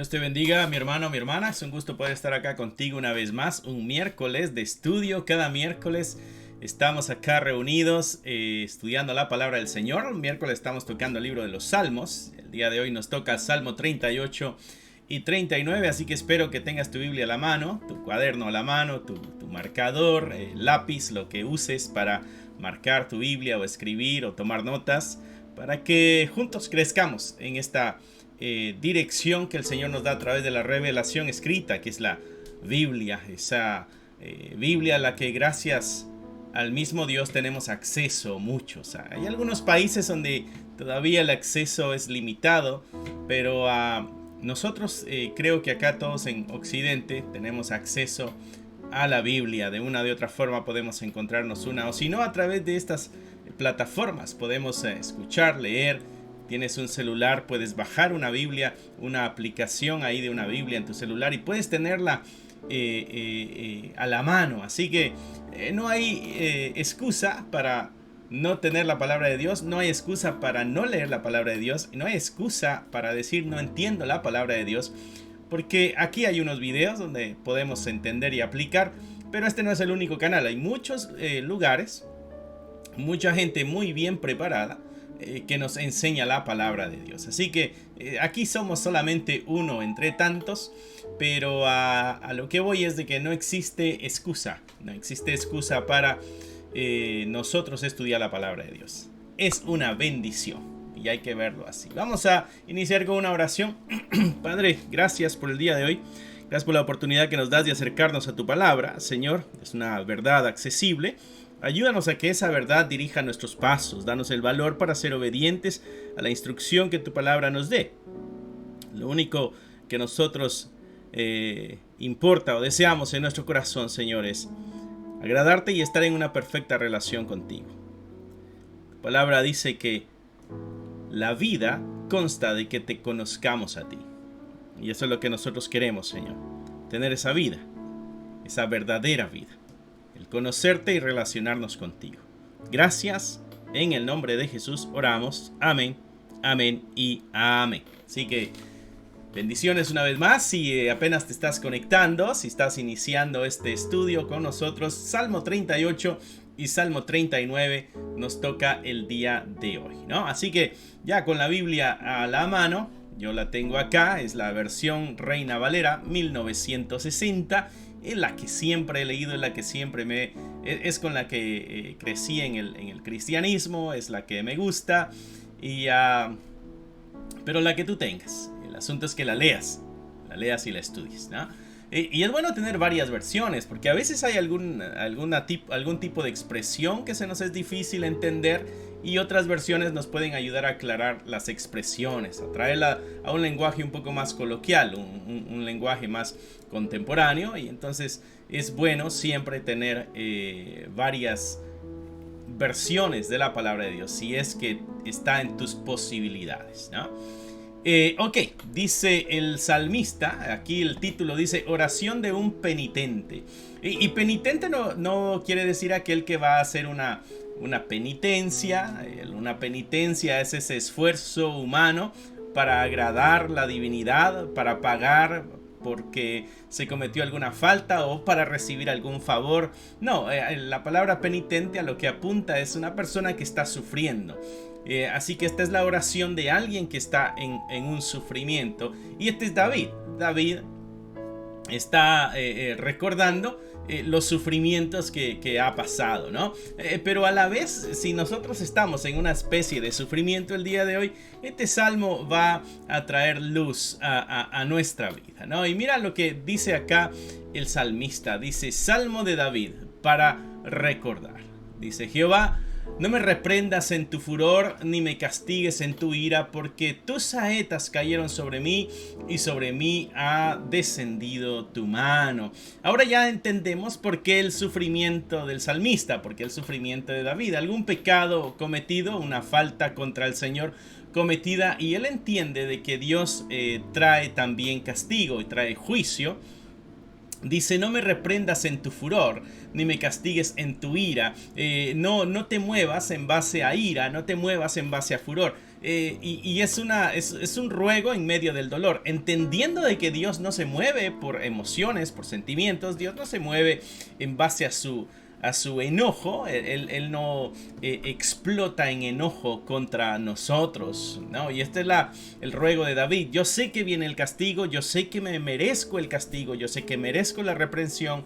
Dios te bendiga, mi hermano, mi hermana. Es un gusto poder estar acá contigo una vez más. Un miércoles de estudio. Cada miércoles estamos acá reunidos estudiando la palabra del Señor. El miércoles estamos tocando el libro de los Salmos. El día de hoy nos toca Salmo 38 y 39. Así que espero que tengas tu Biblia a la mano, tu cuaderno a la mano, tu marcador, lápiz, lo que uses para marcar tu Biblia o escribir o tomar notas, para que juntos crezcamos en esta dirección que el Señor nos da a través de la revelación escrita, que es la Biblia, esa Biblia a la que gracias al mismo Dios tenemos acceso muchos. Hay algunos países donde todavía el acceso es limitado, pero nosotros creo que acá todos en Occidente tenemos acceso a la Biblia. De una de otra forma podemos encontrarnos una, o si no, a través de estas plataformas podemos escuchar, leer. Tienes un celular, puedes bajar una Biblia, una aplicación ahí de una Biblia en tu celular y puedes tenerla a la mano. Así que no hay excusa para no tener la palabra de Dios, no hay excusa para no leer la palabra de Dios, no hay excusa para decir no entiendo la palabra de Dios, porque aquí hay unos videos donde podemos entender y aplicar, pero este no es el único canal. Hay muchos lugares, mucha gente muy bien preparada que nos enseña la palabra de Dios. Así que aquí somos solamente uno entre tantos, pero a lo que voy es de que no existe excusa, no existe excusa para nosotros estudiar la palabra de Dios. Es una bendición y hay que verlo así. Vamos a iniciar con una oración. Padre, gracias por el día de hoy. Gracias por la oportunidad que nos das de acercarnos a tu palabra. Señor, es una verdad accesible. Ayúdanos a que esa verdad dirija nuestros pasos. Danos el valor para ser obedientes a la instrucción que tu palabra nos dé. Lo único que nosotros importa o deseamos en nuestro corazón, Señor, es agradarte y estar en una perfecta relación contigo. Tu palabra dice que la vida consta de que te conozcamos a ti. Y eso es lo que nosotros queremos, Señor. Tener esa vida, esa verdadera vida. El conocerte y relacionarnos contigo. Gracias. En el nombre de Jesús oramos. Amén, amén y amén. Así que bendiciones una vez más. Si apenas te estás conectando, si estás iniciando este estudio con nosotros, Salmo 38 y Salmo 39 nos toca el día de hoy, ¿no? Así que ya con la Biblia a la mano, yo la tengo acá, es la versión Reina Valera 1960. Es la que siempre he leído, es la que siempre es con la que crecí en el cristianismo, es la que me gusta, pero la que tú tengas. El asunto es que la leas y la estudies, ¿no? Y es bueno tener varias versiones, porque a veces hay algún tipo de expresión que se nos es difícil entender, y otras versiones nos pueden ayudar a aclarar las expresiones, a traerla a un lenguaje un poco más coloquial, un lenguaje más contemporáneo. Y entonces es bueno siempre tener varias versiones de la palabra de Dios, si es que está en tus posibilidades, ¿no? Ok, dice el salmista, aquí el título dice oración de un penitente. Y penitente no quiere decir aquel que va a hacer una penitencia. Una penitencia es ese esfuerzo humano para agradar la divinidad, para pagar porque se cometió alguna falta o para recibir algún favor. No, la palabra penitente a lo que apunta es una persona que está sufriendo. Así que esta es la oración de alguien que está en un sufrimiento. Y este es David. David está recordando los sufrimientos que ha pasado, ¿no? Pero a la vez, si nosotros estamos en una especie de sufrimiento el día de hoy, este salmo va a traer luz a nuestra vida, ¿no? Y mira lo que dice acá el salmista. Dice: Salmo de David para recordar. Dice: Jehová, no me reprendas en tu furor, ni me castigues en tu ira, porque tus saetas cayeron sobre mí, y sobre mí ha descendido tu mano. Ahora ya entendemos por qué el sufrimiento del salmista, por qué el sufrimiento de David. Algún pecado cometido, una falta contra el Señor cometida, y él entiende de que Dios trae también castigo y trae juicio. Dice: no me reprendas en tu furor, ni me castigues en tu ira. No te muevas en base a ira, no te muevas en base a furor. Y es un ruego en medio del dolor, entendiendo de que Dios no se mueve por emociones, por sentimientos. Dios no se mueve en base a su enojo. Él no explota en enojo contra nosotros, ¿no? Y este es el ruego de David. Yo sé que viene el castigo, yo sé que me merezco el castigo, yo sé que merezco la reprensión.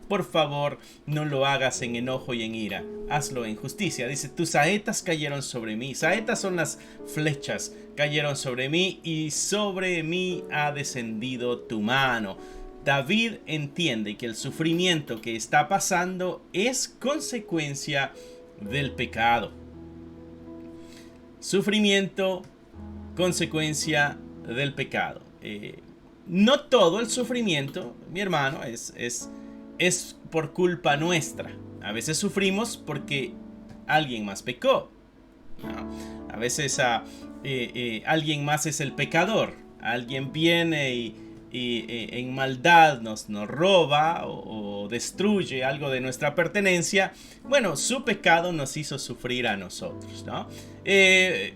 Por favor, no lo hagas en enojo y en ira, hazlo en justicia. Dice, tus saetas cayeron sobre mí. Saetas son las flechas, cayeron sobre mí y sobre mí ha descendido tu mano. David entiende que el sufrimiento que está pasando es consecuencia del pecado. Sufrimiento, consecuencia del pecado. No todo el sufrimiento, mi hermano, es por culpa nuestra. A veces sufrimos porque alguien más pecó, ¿no? A veces alguien más es el pecador. Alguien viene y en maldad nos roba o destruye algo de nuestra pertenencia. Bueno, su pecado nos hizo sufrir a nosotros, ¿no?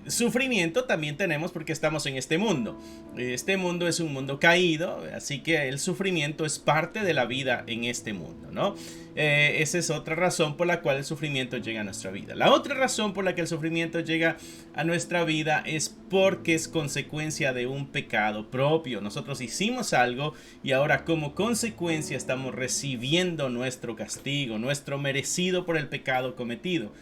Sufrimiento también tenemos porque estamos en este mundo. Este mundo es un mundo caído, así que el sufrimiento es parte de la vida en este mundo, ¿no? Esa es otra razón por la cual el sufrimiento llega a nuestra vida. La otra razón por la que el sufrimiento llega a nuestra vida es porque es consecuencia de un pecado propio. Nosotros hicimos algo y ahora como consecuencia estamos recibiendo nuestro castigo, nuestro merecido por el pecado cometido.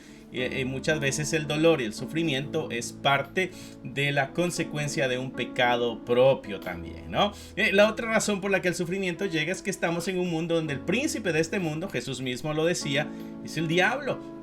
Muchas veces el dolor y el sufrimiento es parte de la consecuencia de un pecado propio también, ¿no? La otra razón por la que el sufrimiento llega es que estamos en un mundo donde el príncipe de este mundo, Jesús mismo lo decía, es el diablo.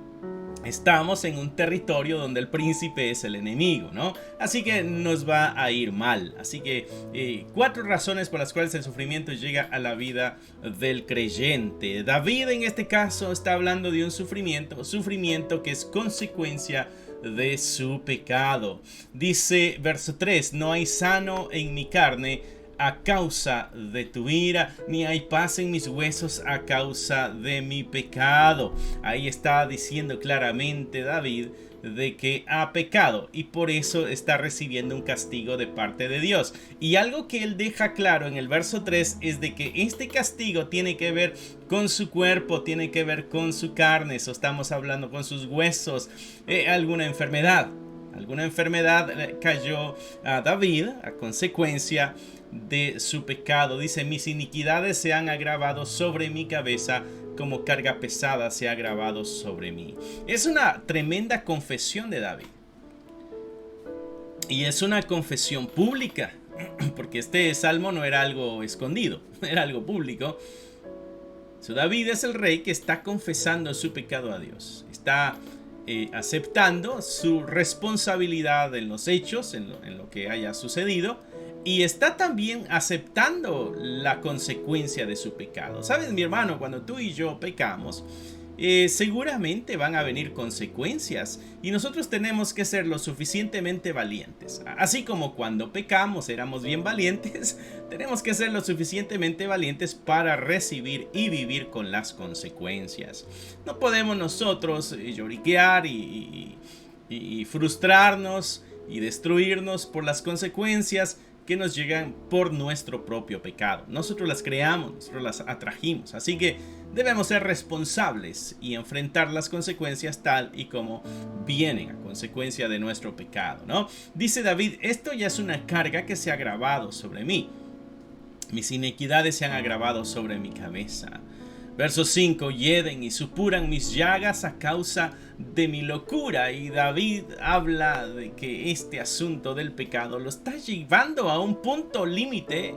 Estamos en un territorio donde el príncipe es el enemigo, ¿no? Así que nos va a ir mal. Así que 4 razones por las cuales el sufrimiento llega a la vida del creyente. David en este caso está hablando de un sufrimiento que es consecuencia de su pecado. Dice verso 3, no hay sano en mi carne a causa de tu ira, ni hay paz en mis huesos a causa de mi pecado. Ahí está diciendo claramente David de que ha pecado y por eso está recibiendo un castigo de parte de Dios. Y algo que él deja claro en el verso 3 es de que este castigo tiene que ver con su cuerpo, tiene que ver con su carne, eso estamos hablando con sus huesos, alguna enfermedad cayó a David a consecuencia de su pecado. Dice, mis iniquidades se han agravado sobre mi cabeza, como carga pesada se ha agravado sobre mí. Es una tremenda confesión de David. Y es una confesión pública, porque este salmo no era algo escondido, era algo público. David es el rey que está confesando su pecado a Dios. Está aceptando su responsabilidad en los hechos, en lo que haya sucedido. Y está también aceptando la consecuencia de su pecado. ¿Sabes, mi hermano? Cuando tú y yo pecamos, seguramente van a venir consecuencias. Y nosotros tenemos que ser lo suficientemente valientes. Así como cuando pecamos éramos bien valientes, tenemos que ser lo suficientemente valientes para recibir y vivir con las consecuencias. No podemos nosotros lloriquear y frustrarnos y destruirnos por las consecuencias que nos llegan por nuestro propio pecado. Nosotros las creamos, nosotros las atrajimos. Así que debemos ser responsables y enfrentar las consecuencias tal y como vienen a consecuencia de nuestro pecado, ¿no? Dice David, esto ya es una carga que se ha agravado sobre mí. Mis iniquidades se han agravado sobre mi cabeza. Verso 5, hieden y supuran mis llagas a causa de mi locura. Y David habla de que este asunto del pecado lo está llevando a un punto límite,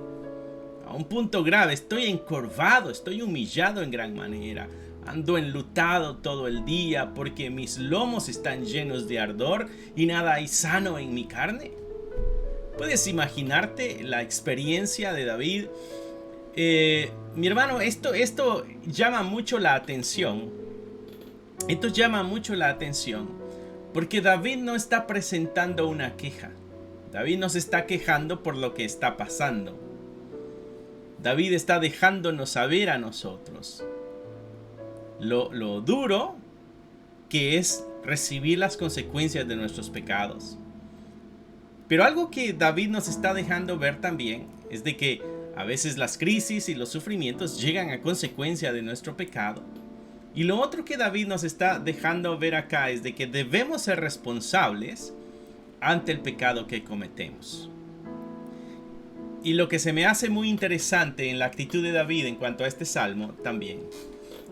a un punto grave. Estoy encorvado, estoy humillado en gran manera. Ando enlutado todo el día porque mis lomos están llenos de ardor y nada hay sano en mi carne. ¿Puedes imaginarte la experiencia de David? Mi hermano, esto llama mucho la atención. Esto llama mucho la atención porque David no está presentando una queja. David no se está quejando por lo que está pasando. David está dejándonos saber a nosotros lo duro que es recibir las consecuencias de nuestros pecados. Pero algo que David nos está dejando ver también es de que a veces las crisis y los sufrimientos llegan a consecuencia de nuestro pecado. Y lo otro que David nos está dejando ver acá es de que debemos ser responsables ante el pecado que cometemos. Y lo que se me hace muy interesante en la actitud de David en cuanto a este salmo también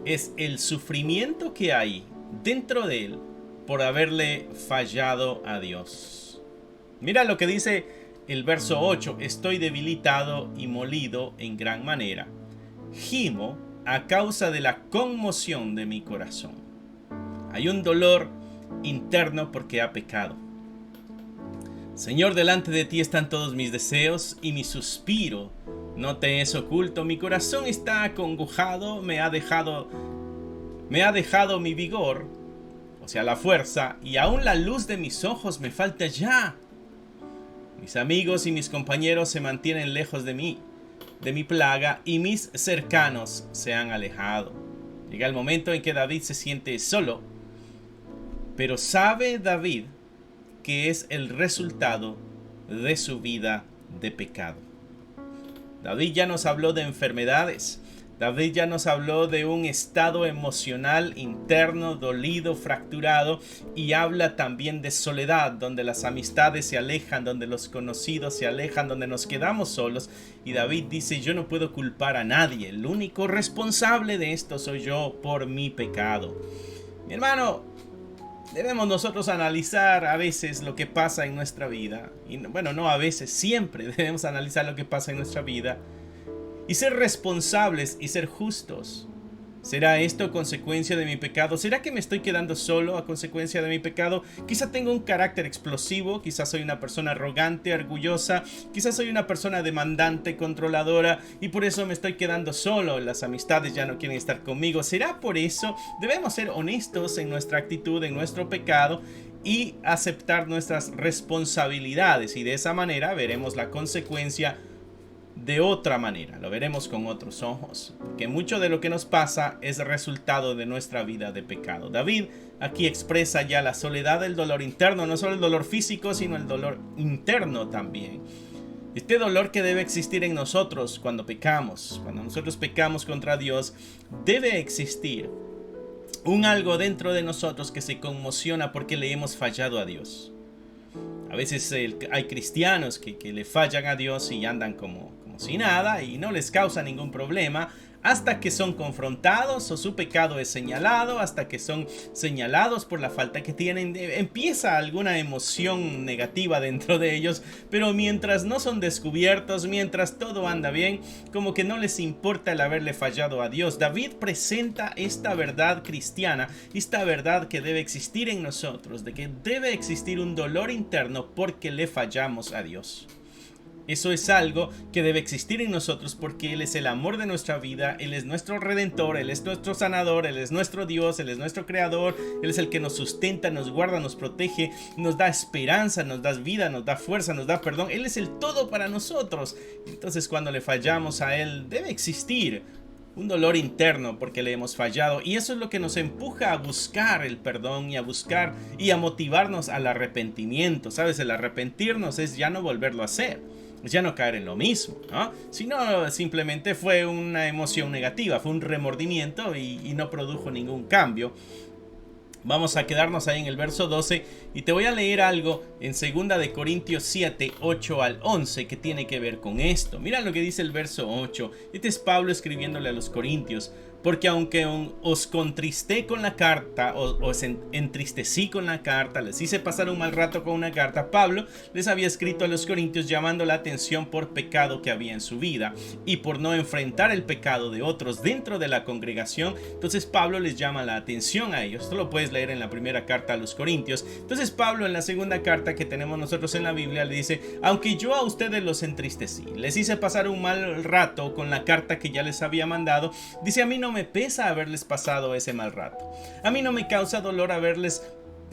es el sufrimiento que hay dentro de él por haberle fallado a Dios. Mira lo que dice el verso 8: estoy debilitado y molido en gran manera. Gimo a causa de la conmoción de mi corazón. Hay un dolor interno porque ha pecado. Señor, delante de ti están todos mis deseos y mi suspiro no te es oculto. Mi corazón está acongojado, me ha dejado mi vigor, o sea, la fuerza, y aún la luz de mis ojos me falta ya. Mis amigos y mis compañeros se mantienen lejos de mí, de mi plaga, y mis cercanos se han alejado. Llega el momento en que David se siente solo, pero sabe David que es el resultado de su vida de pecado. David ya nos habló de enfermedades. David ya nos habló de un estado emocional interno, dolido, fracturado, y habla también de soledad, donde las amistades se alejan, donde los conocidos se alejan, donde nos quedamos solos. Y David dice: yo no puedo culpar a nadie, el único responsable de esto soy yo por mi pecado. Mi hermano, debemos nosotros analizar a veces lo que pasa en nuestra vida. Y bueno, no a veces, siempre debemos analizar lo que pasa en nuestra vida y ser responsables y ser justos. ¿Será esto consecuencia de mi pecado? ¿Será que me estoy quedando solo a consecuencia de mi pecado? Quizá tengo un carácter explosivo, quizás soy una persona arrogante, orgullosa, quizás soy una persona demandante, controladora, y por eso me estoy quedando solo. Las amistades ya no quieren estar conmigo. ¿Será por eso? Debemos ser honestos en nuestra actitud, en nuestro pecado, y aceptar nuestras responsabilidades, y de esa manera veremos la consecuencia de otra manera, lo veremos con otros ojos, que mucho de lo que nos pasa es resultado de nuestra vida de pecado. David aquí expresa ya la soledad del dolor interno, no solo el dolor físico, sino el dolor interno también. Este dolor que debe existir en nosotros cuando pecamos, cuando nosotros pecamos contra Dios, debe existir un algo dentro de nosotros que se conmociona porque le hemos fallado a Dios. A veces hay cristianos que le fallan a Dios y andan como si nada y no les causa ningún problema hasta que son confrontados o su pecado es señalado, hasta que son señalados por la falta que tienen. Empieza alguna emoción negativa dentro de ellos, pero mientras no son descubiertos, mientras todo anda bien, como que no les importa el haberle fallado a Dios. David presenta esta verdad cristiana, esta verdad que debe existir en nosotros, de que debe existir un dolor interno porque le fallamos a Dios. Eso es algo que debe existir en nosotros porque Él es el amor de nuestra vida, Él es nuestro redentor, Él es nuestro sanador, Él es nuestro Dios, Él es nuestro creador, Él es el que nos sustenta, nos guarda, nos protege, nos da esperanza, nos da vida, nos da fuerza, nos da perdón. Él es el todo para nosotros. Entonces cuando le fallamos a Él debe existir un dolor interno porque le hemos fallado, y eso es lo que nos empuja a buscar el perdón y a buscar y a motivarnos al arrepentimiento. ¿Sabes? El arrepentirnos es ya no volverlo a hacer, ya no caer en lo mismo, ¿no? Sino simplemente fue una emoción negativa, fue un remordimiento y no produjo ningún cambio. Vamos a quedarnos ahí en el verso 12 y te voy a leer algo en 2 de Corintios 7, 8 al 11 que tiene que ver con esto. Mira lo que dice el verso 8. Este es Pablo escribiéndole a los corintios. Porque aunque os contristé con la carta, os entristecí con la carta, les hice pasar un mal rato con una carta, Pablo les había escrito a los corintios llamando la atención por pecado que había en su vida y por no enfrentar el pecado de otros dentro de la congregación. Entonces Pablo les llama la atención a ellos. Esto lo puedes leer en la primera carta a los corintios. Entonces Pablo en la segunda carta que tenemos nosotros en la Biblia le dice: aunque yo a ustedes los entristecí, les hice pasar un mal rato con la carta que ya les había mandado, dice, a mí no me pesa haberles pasado ese mal rato. A mí no me causa dolor haberles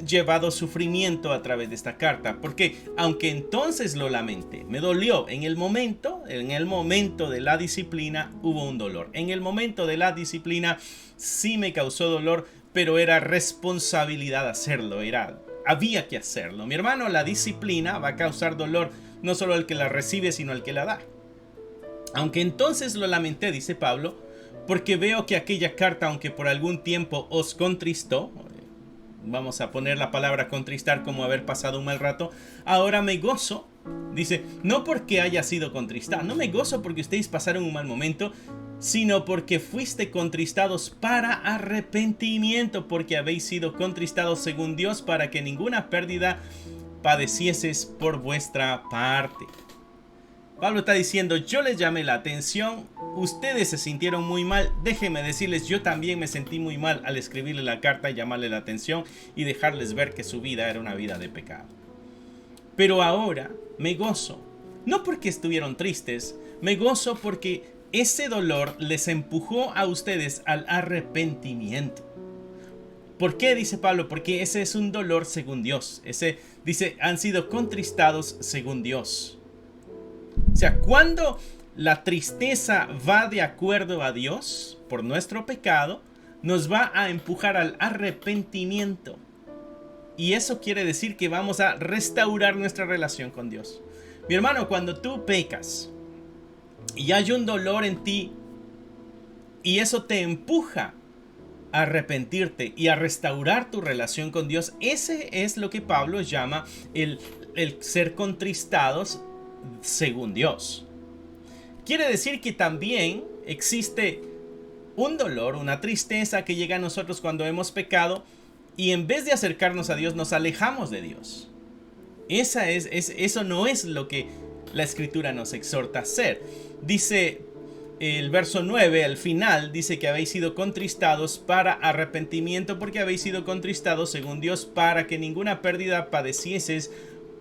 llevado sufrimiento a través de esta carta, porque aunque entonces lo lamenté, me dolió en el momento de la disciplina hubo un dolor. En el momento de la disciplina sí me causó dolor, pero era responsabilidad hacerlo, era había que hacerlo. Mi hermano, la disciplina va a causar dolor no solo al que la recibe, sino al que la da. Aunque entonces lo lamenté, dice Pablo, porque veo que aquella carta, aunque por algún tiempo os contristó, vamos a poner la palabra contristar como haber pasado un mal rato, ahora me gozo. Dice, no porque haya sido contristada, no me gozo porque ustedes pasaron un mal momento, sino porque fuiste contristados para arrepentimiento, porque habéis sido contristados según Dios, para que ninguna pérdida padecieses por vuestra parte. Pablo está diciendo, yo les llamé la atención, ustedes se sintieron muy mal, déjenme decirles, yo también me sentí muy mal al escribirle la carta y llamarle la atención y dejarles ver que su vida era una vida de pecado. Pero ahora me gozo, no porque estuvieron tristes, me gozo porque ese dolor les empujó a ustedes al arrepentimiento. ¿Por qué? Dice Pablo, porque ese es un dolor según Dios. Dice, han sido contristados según Dios. O sea, cuando la tristeza va de acuerdo a Dios por nuestro pecado, nos va a empujar al arrepentimiento. Y eso quiere decir que vamos a restaurar nuestra relación con Dios. Mi hermano, cuando tú pecas y hay un dolor en ti y eso te empuja a arrepentirte y a restaurar tu relación con Dios, ese es lo que Pablo llama el ser contristados según Dios. Quiere decir que también existe un dolor, una tristeza que llega a nosotros cuando hemos pecado y en vez de acercarnos a Dios nos alejamos de Dios. Eso no es lo que la Escritura nos exhorta a hacer. Dice el verso 9, al final, dice que habéis sido contristados para arrepentimiento, porque habéis sido contristados según Dios, para que ninguna pérdida padecieses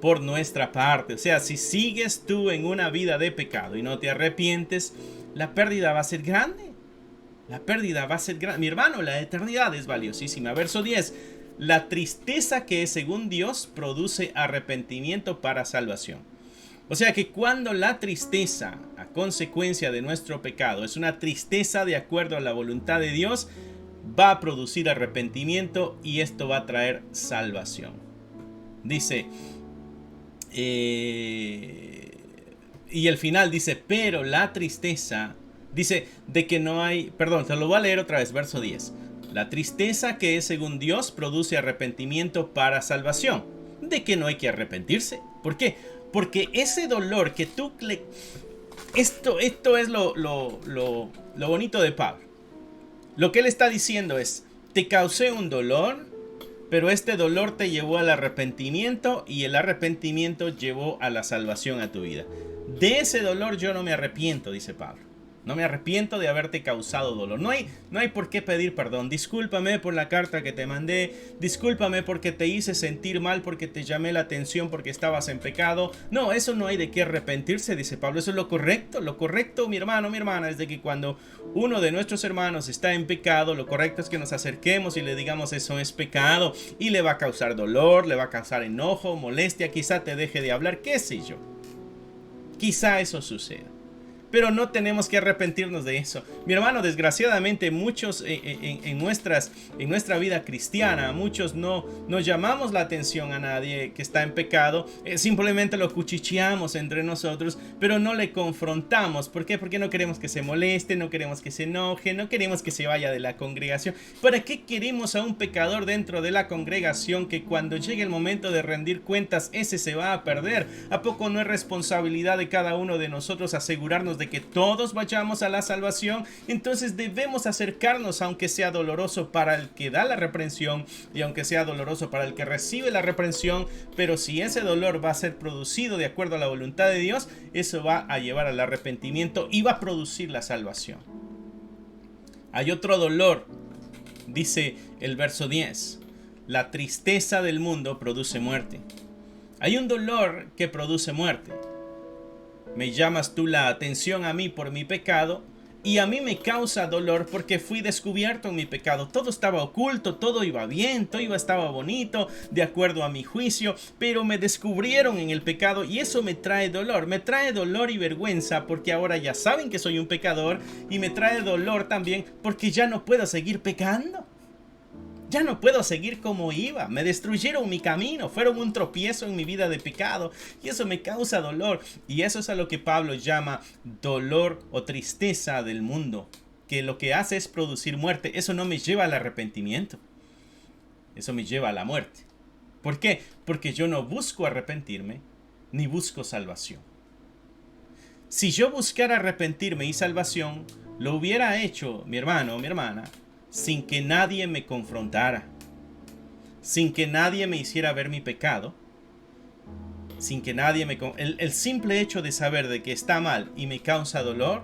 por nuestra parte. O sea, si sigues tú en una vida de pecado y no te arrepientes, la pérdida va a ser grande. La pérdida va a ser grande. Mi hermano, la eternidad es valiosísima. Verso 10. La tristeza que es según Dios produce arrepentimiento para salvación. O sea que cuando la tristeza a consecuencia de nuestro pecado es una tristeza de acuerdo a la voluntad de Dios, va a producir arrepentimiento y esto va a traer salvación. Dice, y el final dice, pero la tristeza, dice, de que no hay, perdón, te lo voy a leer otra vez, verso 10. La tristeza que es según Dios produce arrepentimiento para salvación, de que no hay que arrepentirse. ¿Por qué? Porque ese dolor que tú... Esto es lo bonito de Pablo. Lo que él está diciendo es, te causé un dolor, pero este dolor te llevó al arrepentimiento y el arrepentimiento llevó a la salvación a tu vida. De ese dolor yo no me arrepiento, dice Pablo. No me arrepiento de haberte causado dolor. No hay por qué pedir perdón. Discúlpame por la carta que te mandé. Discúlpame porque te hice sentir mal, porque te llamé la atención, porque estabas en pecado. No, eso no hay de qué arrepentirse, dice Pablo. Eso es lo correcto. Lo correcto, mi hermano, mi hermana, es de que cuando uno de nuestros hermanos está en pecado, lo correcto es que nos acerquemos y le digamos eso es pecado. Y le va a causar dolor, le va a causar enojo, molestia, quizá te deje de hablar, qué sé yo. Quizá eso suceda. Pero no tenemos que arrepentirnos de eso. Mi hermano, desgraciadamente muchos en nuestra vida cristiana, muchos no llamamos la atención a nadie que está en pecado. Simplemente lo cuchicheamos entre nosotros, pero no le confrontamos. ¿Por qué? Porque no queremos que se moleste, no queremos que se enoje, no queremos que se vaya de la congregación. ¿Para qué queremos a un pecador dentro de la congregación que cuando llegue el momento de rendir cuentas, ese se va a perder? ¿A poco no es responsabilidad de cada uno de nosotros asegurarnos de que todos vayamos a la salvación? Entonces debemos acercarnos, aunque sea doloroso para el que da la reprensión y aunque sea doloroso para el que recibe la reprensión, pero si ese dolor va a ser producido de acuerdo a la voluntad de Dios, eso va a llevar al arrepentimiento y va a producir la salvación. Hay otro dolor, dice el verso 10, la tristeza del mundo produce muerte. Hay un dolor que produce muerte. Me llamas tú la atención a mí por mi pecado y a mí me causa dolor porque fui descubierto en mi pecado. Todo estaba oculto, todo iba bien, todo estaba bonito, de acuerdo a mi juicio, pero me descubrieron en el pecado y eso me trae dolor. Me trae dolor y vergüenza porque ahora ya saben que soy un pecador y me trae dolor también porque ya no puedo seguir pecando. Ya no puedo seguir como iba. Me destruyeron mi camino. Fueron un tropiezo en mi vida de pecado. Y eso me causa dolor. Y eso es a lo que Pablo llama dolor o tristeza del mundo. Que lo que hace es producir muerte. Eso no me lleva al arrepentimiento. Eso me lleva a la muerte. ¿Por qué? Porque yo no busco arrepentirme ni busco salvación. Si yo buscara arrepentirme y salvación, lo hubiera hecho, mi hermano o mi hermana, sin que nadie me confrontara, sin que nadie me hiciera ver mi pecado, sin que nadie me... El simple hecho de saber de que está mal y me causa dolor,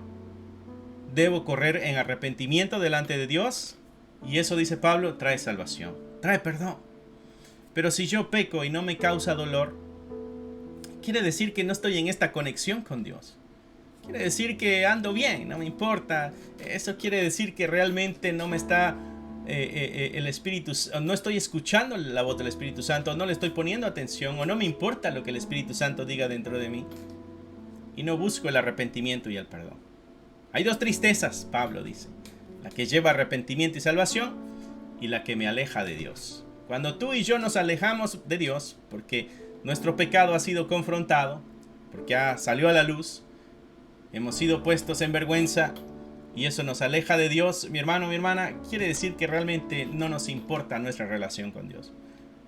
debo correr en arrepentimiento delante de Dios, y eso, dice Pablo, trae salvación, trae perdón. Pero si yo peco y no me causa dolor, quiere decir que no estoy en esta conexión con Dios. Quiere decir que ando bien, no me importa. Eso quiere decir que realmente no me está el Espíritu, no estoy escuchando la voz del Espíritu Santo, no le estoy poniendo atención, o no me importa lo que el Espíritu Santo diga dentro de mí, y no busco el arrepentimiento y el perdón. Hay dos tristezas, Pablo dice: la que lleva arrepentimiento y salvación, y la que me aleja de Dios. Cuando tú y yo nos alejamos de Dios, porque nuestro pecado ha sido confrontado, porque salió a la luz, hemos sido puestos en vergüenza, y eso nos aleja de Dios, mi hermano, mi hermana, quiere decir que realmente no nos importa nuestra relación con Dios.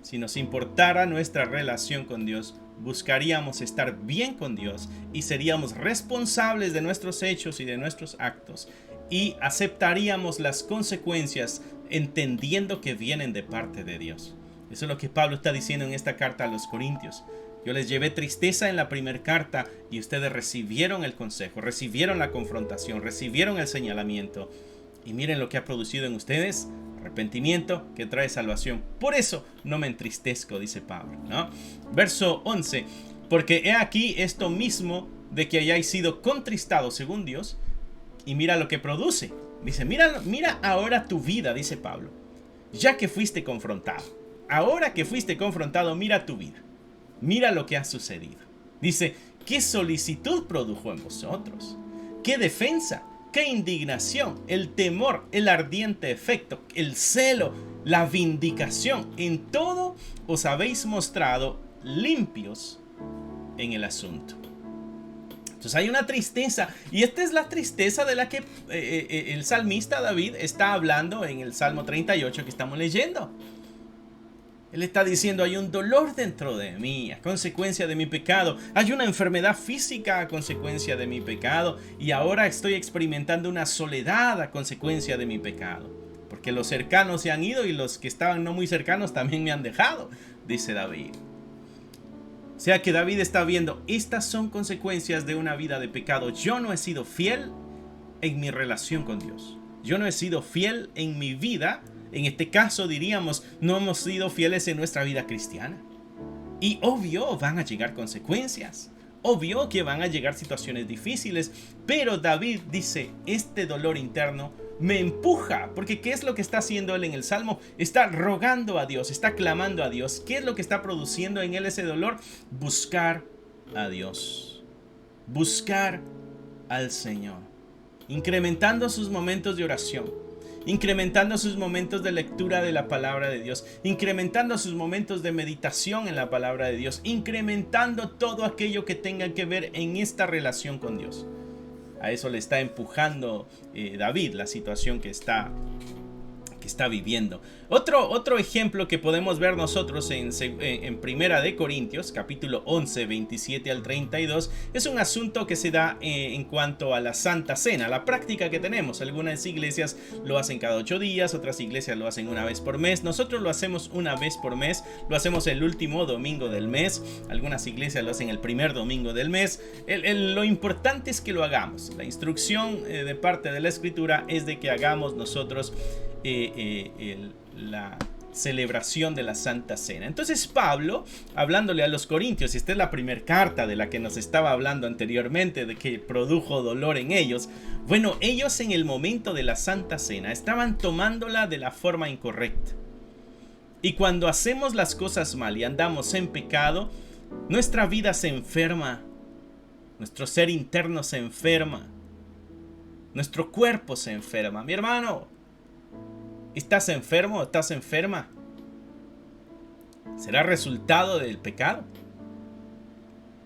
Si nos importara nuestra relación con Dios, buscaríamos estar bien con Dios y seríamos responsables de nuestros hechos y de nuestros actos, y aceptaríamos las consecuencias entendiendo que vienen de parte de Dios. Eso es lo que Pablo está diciendo en esta carta a los Corintios. Yo les llevé tristeza en la primera carta y ustedes recibieron el consejo, recibieron la confrontación, recibieron el señalamiento. Y miren lo que ha producido en ustedes: arrepentimiento que trae salvación. Por eso no me entristezco, dice Pablo, ¿no? Verso 11. Porque he aquí esto mismo de que hayáis sido contristados según Dios. Y mira lo que produce. Dice, mira ahora tu vida, dice Pablo. Ya que fuiste confrontado. Ahora que fuiste confrontado, mira tu vida. Mira lo que ha sucedido. Dice, ¿qué solicitud produjo en vosotros? ¿Qué defensa? ¿Qué indignación? El temor, el ardiente efecto, el celo, la vindicación. En todo os habéis mostrado limpios en el asunto. Entonces hay una tristeza, y esta es la tristeza de la que el salmista David está hablando en el Salmo 38 que estamos leyendo. Él está diciendo, hay un dolor dentro de mí a consecuencia de mi pecado. Hay una enfermedad física a consecuencia de mi pecado. Y ahora estoy experimentando una soledad a consecuencia de mi pecado. Porque los cercanos se han ido y los que estaban no muy cercanos también me han dejado, dice David. O sea que David está viendo, estas son consecuencias de una vida de pecado. Yo no he sido fiel en mi relación con Dios. Yo no he sido fiel en mi vida. En este caso diríamos, no hemos sido fieles en nuestra vida cristiana. Y obvio van a llegar consecuencias. Obvio que van a llegar situaciones difíciles. Pero David dice, este dolor interno me empuja. Porque ¿qué es lo que está haciendo él en el Salmo? Está rogando a Dios, está clamando a Dios. ¿Qué es lo que está produciendo en él ese dolor? Buscar a Dios. Buscar al Señor. Incrementando sus momentos de oración. Incrementando sus momentos de lectura de la palabra de Dios, incrementando sus momentos de meditación en la palabra de Dios, incrementando todo aquello que tenga que ver en esta relación con Dios. A eso le está empujando David, la situación que está viviendo. Otro ejemplo que podemos ver nosotros en Primera de Corintios, capítulo 11, 27 al 32, es un asunto que se da en cuanto a la Santa Cena, la práctica que tenemos. Algunas iglesias lo hacen cada 8 días, otras iglesias lo hacen una vez por mes. Nosotros lo hacemos una vez por mes, lo hacemos el último domingo del mes. Algunas iglesias lo hacen el primer domingo del mes. Lo importante es que lo hagamos. La instrucción de parte de la Escritura es de que hagamos nosotros la celebración de la Santa Cena. Entonces Pablo, hablándole a los Corintios, y esta es la primera carta de la que nos estaba hablando anteriormente, de que produjo dolor en ellos. Bueno, ellos en el momento de la Santa Cena estaban tomándola de la forma incorrecta. Y cuando hacemos las cosas mal y andamos en pecado, nuestra vida se enferma, nuestro ser interno se enferma, nuestro cuerpo se enferma. Mi hermano, ¿Estás enfermo? ¿Estás enferma? ¿Será resultado del pecado?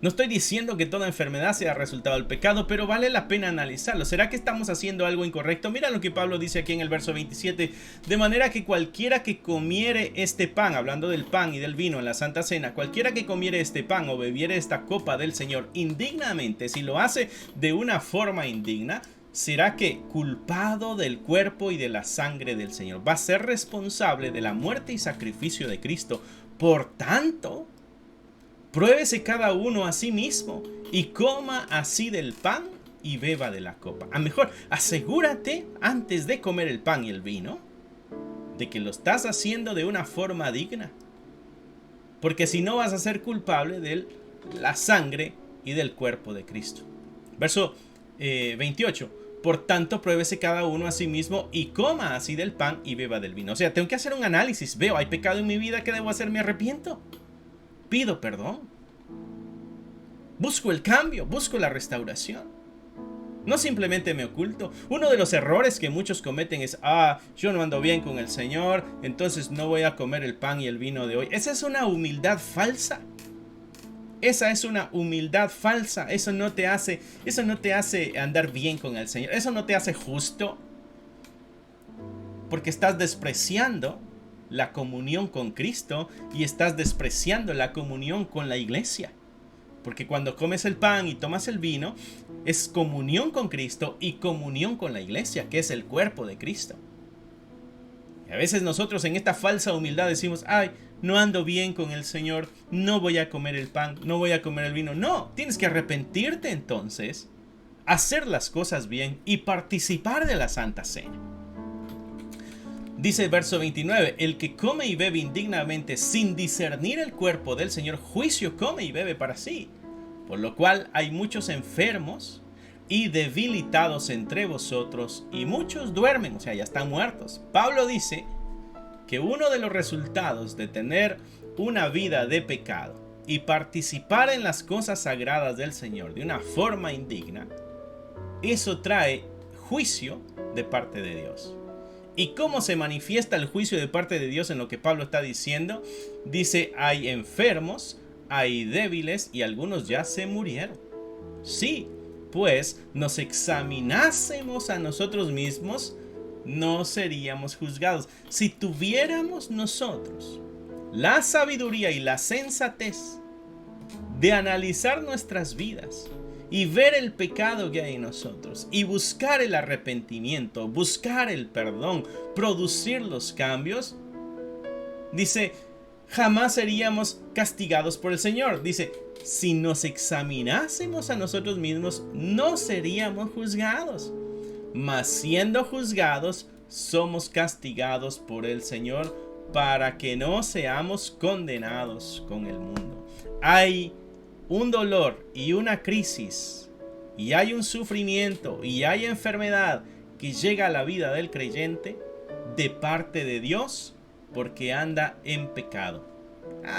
No estoy diciendo que toda enfermedad sea resultado del pecado, pero vale la pena analizarlo. ¿Será que estamos haciendo algo incorrecto? Mira lo que Pablo dice aquí en el verso 27. De manera que cualquiera que comiere este pan, hablando del pan y del vino en la Santa Cena, cualquiera que comiere este pan o bebiere esta copa del Señor indignamente, si lo hace de una forma indigna, será que culpado del cuerpo y de la sangre del Señor. Va a ser responsable de la muerte y sacrificio de Cristo. Por tanto, pruébese cada uno a sí mismo y coma así del pan y beba de la copa. A mejor, asegúrate antes de comer el pan y el vino de que lo estás haciendo de una forma digna. Porque si no vas a ser culpable de la sangre y del cuerpo de Cristo. Verso 28. Por tanto, pruébese cada uno a sí mismo y coma así del pan y beba del vino. O sea, tengo que hacer un análisis. Veo, hay pecado en mi vida, ¿qué debo hacer? Me arrepiento. Pido perdón. Busco el cambio, busco la restauración. No simplemente me oculto. Uno de los errores que muchos cometen es, yo no ando bien con el Señor, entonces no voy a comer el pan y el vino de hoy. Esa es una humildad falsa. Esa es una humildad falsa. Eso no te hace andar bien con el Señor. Eso no te hace justo. Porque estás despreciando la comunión con Cristo y estás despreciando la comunión con la iglesia. Porque cuando comes el pan y tomas el vino, es comunión con Cristo y comunión con la iglesia, que es el cuerpo de Cristo. Y a veces nosotros en esta falsa humildad decimos, no ando bien con el Señor, no voy a comer el pan, no voy a comer el vino. No, tienes que arrepentirte entonces, hacer las cosas bien y participar de la Santa Cena. Dice el verso 29, el que come y bebe indignamente sin discernir el cuerpo del Señor, juicio come y bebe para sí. Por lo cual hay muchos enfermos y debilitados entre vosotros y muchos duermen, o sea, ya están muertos. Pablo dice que uno de los resultados de tener una vida de pecado y participar en las cosas sagradas del Señor de una forma indigna, eso trae juicio de parte de Dios. ¿Y cómo se manifiesta el juicio de parte de Dios en lo que Pablo está diciendo? Dice, hay enfermos, hay débiles y algunos ya se murieron. Sí, pues nos examinásemos a nosotros mismos, no seríamos juzgados. Si tuviéramos nosotros la sabiduría y la sensatez de analizar nuestras vidas y ver el pecado que hay en nosotros y buscar el arrepentimiento, buscar el perdón, producir los cambios, dice, jamás seríamos castigados por el Señor. Dice, si nos examinásemos a nosotros mismos, no seríamos juzgados. Mas siendo juzgados, somos castigados por el Señor para que no seamos condenados con el mundo. Hay un dolor y una crisis, y hay un sufrimiento, y hay enfermedad que llega a la vida del creyente de parte de Dios porque anda en pecado.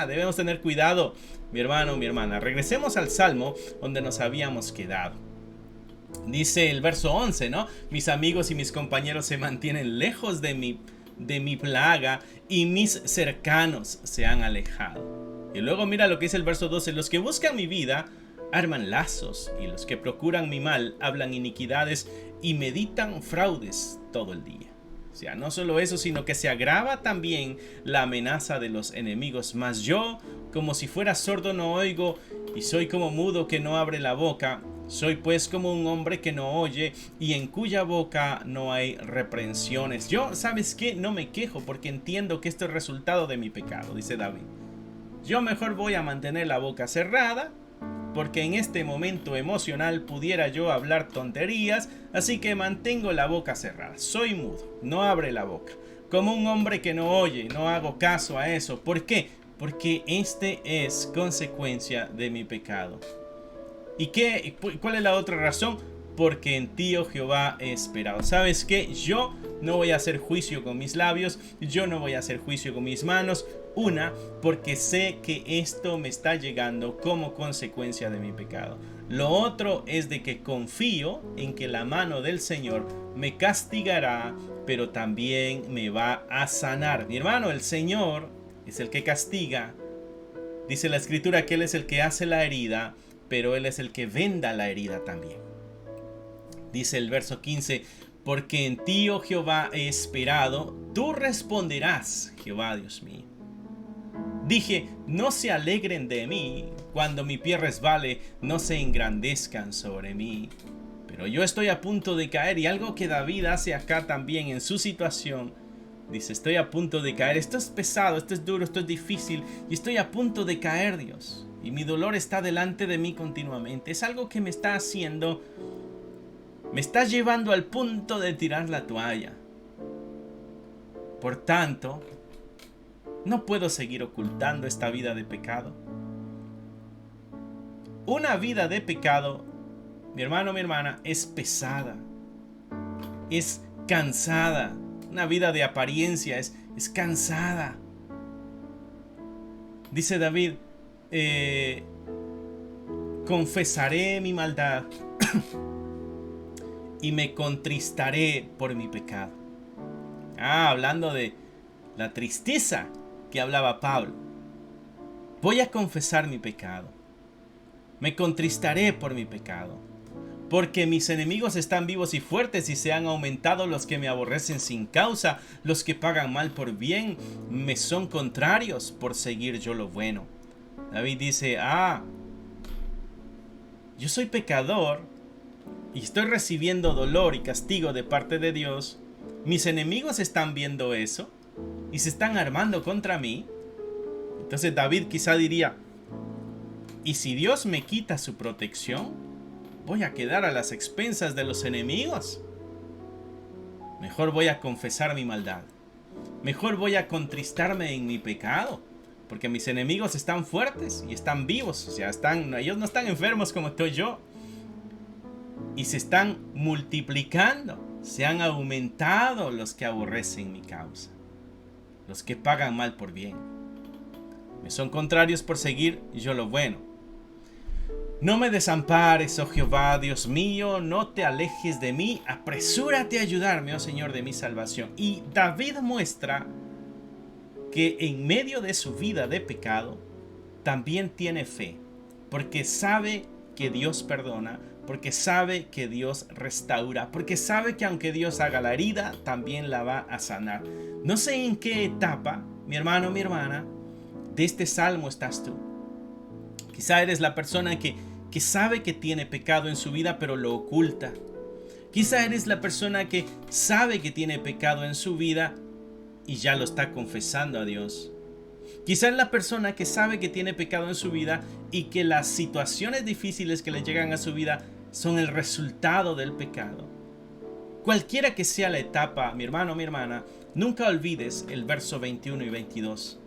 Debemos tener cuidado, mi hermano, mi hermana. Regresemos al Salmo donde nos habíamos quedado. Dice el verso 11, ¿no? Mis amigos y mis compañeros se mantienen lejos de mi plaga y mis cercanos se han alejado. Y luego mira lo que dice el verso 12. Los que buscan mi vida arman lazos y los que procuran mi mal hablan iniquidades y meditan fraudes todo el día. O sea, no solo eso, sino que se agrava también la amenaza de los enemigos. Mas yo, como si fuera sordo, no oigo, y soy como mudo que no abre la boca. Soy pues como un hombre que no oye y en cuya boca no hay reprensiones. Yo, ¿sabes qué? No me quejo porque entiendo que esto es resultado de mi pecado, dice David. Yo mejor voy a mantener la boca cerrada porque en este momento emocional pudiera yo hablar tonterías, así que mantengo la boca cerrada. Soy mudo, no abre la boca. Como un hombre que no oye, no hago caso a eso. ¿Por qué? Porque este es consecuencia de mi pecado. ¿Y cuál es la otra razón? Porque en ti, oh Jehová, he esperado. ¿Sabes qué? Yo no voy a hacer juicio con mis labios, yo no voy a hacer juicio con mis manos. Porque sé que esto me está llegando como consecuencia de mi pecado. Lo otro es de que confío en que la mano del Señor me castigará, pero también me va a sanar. Mi hermano, el Señor es el que castiga. Dice la Escritura que Él es el que hace la herida, pero Él es el que venda la herida también. Dice el verso 15, porque en ti, oh Jehová, he esperado, tú responderás, Jehová Dios mío. Dije, no se alegren de mí, cuando mi pie resbale, no se engrandezcan sobre mí. Pero yo estoy a punto de caer, y algo que David hace acá también en su situación, dice, estoy a punto de caer, esto es pesado, esto es duro, esto es difícil, y estoy a punto de caer, Dios. Y mi dolor está delante de mí continuamente. Es algo que me está haciendo, me está llevando al punto de tirar la toalla. Por tanto, no puedo seguir ocultando esta vida de pecado. Una vida de pecado, mi hermano, mi hermana, es pesada, es cansada. Una vida de apariencia es cansada. Dice David, confesaré mi maldad y me contristaré por mi pecado. Hablando de la tristeza que hablaba Pablo. Voy a confesar mi pecado. Me contristaré por mi pecado. Porque mis enemigos están vivos y fuertes y se han aumentado los que me aborrecen sin causa. Los que pagan mal por bien me son contrarios por seguir yo lo bueno. David dice, yo soy pecador y estoy recibiendo dolor y castigo de parte de Dios. Mis enemigos están viendo eso y se están armando contra mí. Entonces David quizá diría, ¿y si Dios me quita su protección? ¿Voy a quedar a las expensas de los enemigos? Mejor voy a confesar mi maldad. Mejor voy a contristarme en mi pecado. Porque mis enemigos están fuertes y están vivos. O sea, ellos no están enfermos como estoy yo. Y se están multiplicando. Se han aumentado los que aborrecen mi causa. Los que pagan mal por bien. Me son contrarios por seguir yo lo bueno. No me desampares, oh Jehová, Dios mío, no te alejes de mí, apresúrate a ayudarme, oh Señor de mi salvación. Y David muestra que en medio de su vida de pecado, también tiene fe, porque sabe que Dios perdona, porque sabe que Dios restaura, porque sabe que aunque Dios haga la herida, también la va a sanar. No sé en qué etapa, mi hermano, mi hermana, de este salmo estás tú. Quizá eres la persona que sabe que tiene pecado en su vida, pero lo oculta. Quizá eres la persona que sabe que tiene pecado en su vida y ya lo está confesando a Dios. Quizá es la persona que sabe que tiene pecado en su vida y que las situaciones difíciles que le llegan a su vida son el resultado del pecado. Cualquiera que sea la etapa, mi hermano, mi hermana, nunca olvides el verso 21 y 22.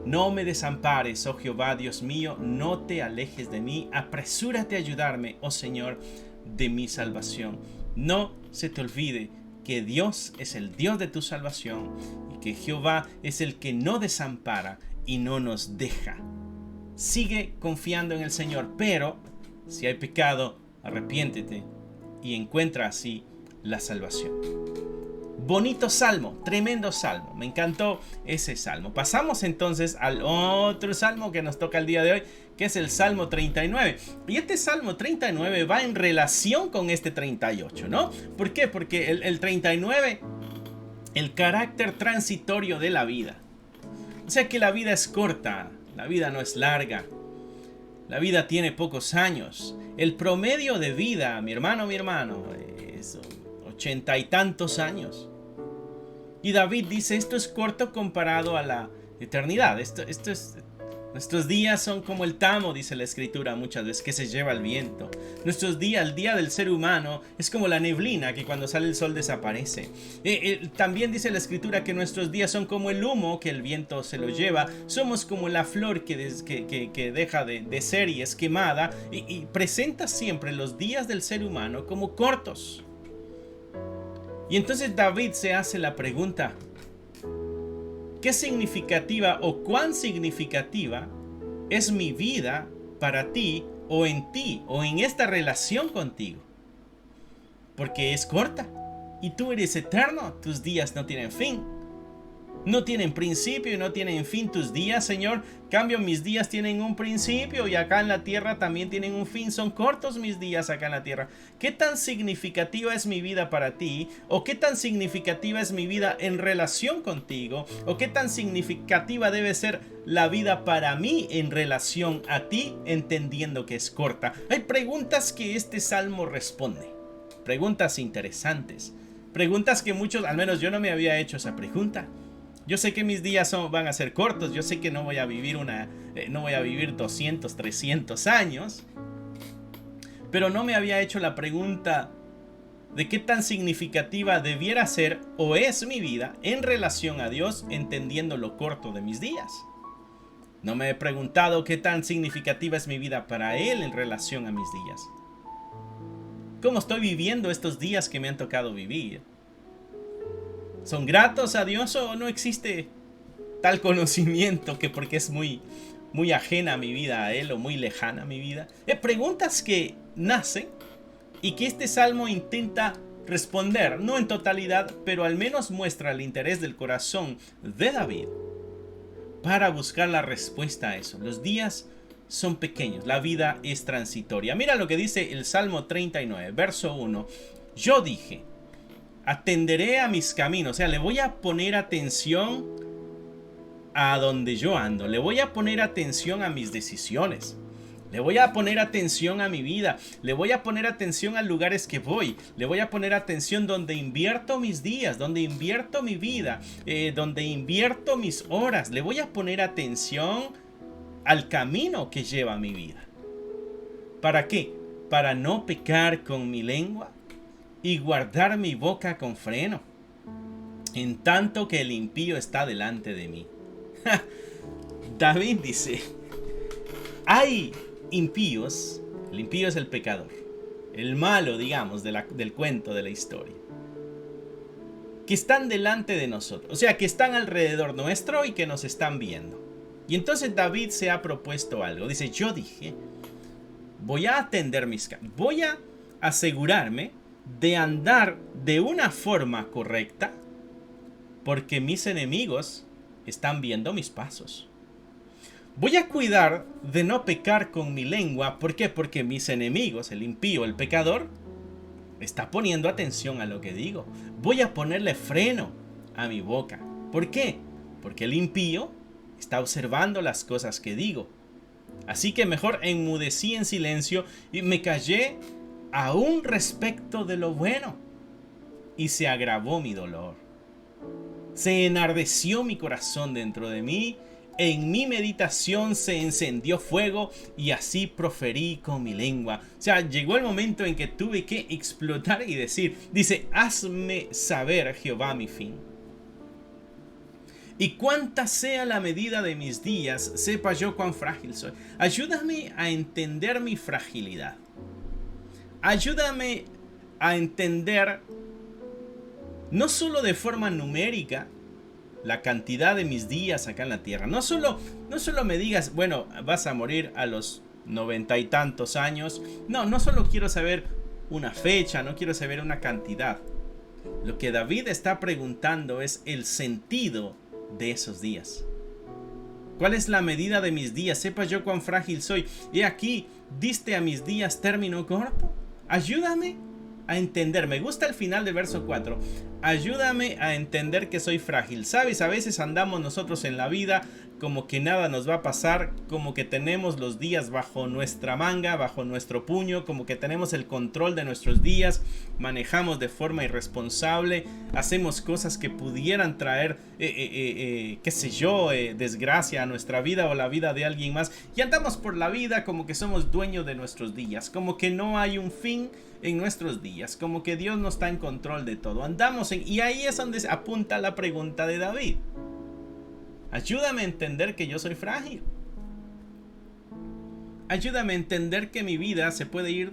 No me desampares, oh Jehová, Dios mío, no te alejes de mí, apresúrate a ayudarme, oh Señor, de mi salvación. No se te olvide que Dios es el Dios de tu salvación y que Jehová es el que no desampara y no nos deja. Sigue confiando en el Señor, pero si hay pecado, arrepiéntete y encuentra así la salvación. Bonito salmo, tremendo salmo, me encantó ese salmo. Pasamos entonces al otro salmo que nos toca el día de hoy, que es el Salmo 39. Y este Salmo 39 va en relación con este 38, ¿no? ¿Por qué? Porque el 39, el carácter transitorio de la vida. O sea que la vida es corta, la vida no es larga, la vida tiene pocos años. El promedio de vida, mi hermano, es 80 y tantos años. Y David dice, esto es corto comparado a la eternidad. Nuestros días son como el tamo, dice la Escritura muchas veces, que se lleva el viento. Nuestros días, el día del ser humano, es como la neblina que cuando sale el sol desaparece. También dice la Escritura que nuestros días son como el humo que el viento se lo lleva. Somos como la flor que deja de ser y es quemada. Y presenta siempre los días del ser humano como cortos. Y entonces David se hace la pregunta, ¿qué significativa o cuán significativa es mi vida para ti, o en ti o en esta relación contigo, porque es corta y tú eres eterno. Tus días no tienen fin, no tienen principio y no tienen fin tus días, Señor. Cambio, mis días tienen un principio y acá en la tierra también tienen un fin. Son cortos mis días acá en la tierra. ¿Qué tan significativa es mi vida para ti? ¿O qué tan significativa es mi vida en relación contigo? ¿O qué tan significativa debe ser la vida para mí en relación a ti, entendiendo que es corta? Hay preguntas que este salmo responde. Preguntas interesantes. Preguntas que muchos, al menos yo no me había hecho esa pregunta. Yo sé que mis días van a ser cortos. Yo sé que no voy a vivir 200, 300 años. Pero no me había hecho la pregunta de qué tan significativa debiera ser o es mi vida en relación a Dios, entendiendo lo corto de mis días. No me he preguntado qué tan significativa es mi vida para Él en relación a mis días. ¿Cómo estoy viviendo estos días que me han tocado vivir? ¿Son gratos a Dios o no existe tal conocimiento que porque es muy ajena a mi vida a Él o muy lejana a mi vida? Preguntas que nacen y que este salmo intenta responder, no en totalidad, pero al menos muestra el interés del corazón de David para buscar la respuesta a eso. Los días son pequeños, la vida es transitoria. Mira lo que dice el Salmo 39, verso 1. Yo dije: atenderé a mis caminos, o sea, le voy a poner atención a donde yo ando, le voy a poner atención a mis decisiones, le voy a poner atención a mi vida, le voy a poner atención a lugares que voy, le voy a poner atención donde invierto mis días, donde invierto mi vida, donde invierto mis horas, le voy a poner atención al camino que lleva mi vida. ¿Para qué? Para no pecar con mi lengua y guardar mi boca con freno, en tanto que el impío está delante de mí. David dice: hay impíos, el impío es el pecador, el malo, digamos, del cuento, de la historia, que están delante de nosotros, o sea, que están alrededor nuestro y que nos están viendo. Y entonces David se ha propuesto algo. Dice: yo dije, voy a atender mis caminos, voy a asegurarme de andar de una forma correcta, porque mis enemigos están viendo mis pasos. Voy a cuidar de no pecar con mi lengua. ¿Por qué? Porque mis enemigos, el impío, el pecador, está poniendo atención a lo que digo. Voy a ponerle freno a mi boca. ¿Por qué? Porque el impío está observando las cosas que digo. Así que mejor enmudecí en silencio y me callé aún respecto de lo bueno, y se agravó mi dolor. Se enardeció mi corazón dentro de mí, en mi meditación se encendió fuego, y así proferí con mi lengua. O sea, llegó el momento en que tuve que explotar y decir, dice: hazme saber, Jehová, mi fin, y cuánta sea la medida de mis días, sepa yo cuán frágil soy. Ayúdame a entender mi fragilidad. Ayúdame a entender, no solo de forma numérica, la cantidad de mis días acá en la tierra. No solo me digas, bueno, vas a morir a los 90 y tantos años. No solo quiero saber una fecha, no quiero saber una cantidad. Lo que David está preguntando es el sentido de esos días. ¿Cuál es la medida de mis días? Sepa yo cuán frágil soy. Y aquí, ¿diste a mis días término corto? Ayúdame a entender. Me gusta el final del verso 4. Ayúdame a entender que soy frágil. ¿Sabes? A veces andamos nosotros en la vida como que nada nos va a pasar, como que tenemos los días bajo nuestra manga, bajo nuestro puño, como que tenemos el control de nuestros días, manejamos de forma irresponsable, hacemos cosas que pudieran traer, qué sé yo, desgracia a nuestra vida o la vida de alguien más, y andamos por la vida como que somos dueños de nuestros días, como que no hay un fin en nuestros días, como que Dios no está en control de todo. Y ahí es donde apunta la pregunta de David. Ayúdame a entender que yo soy frágil. Ayúdame a entender que mi vida se puede ir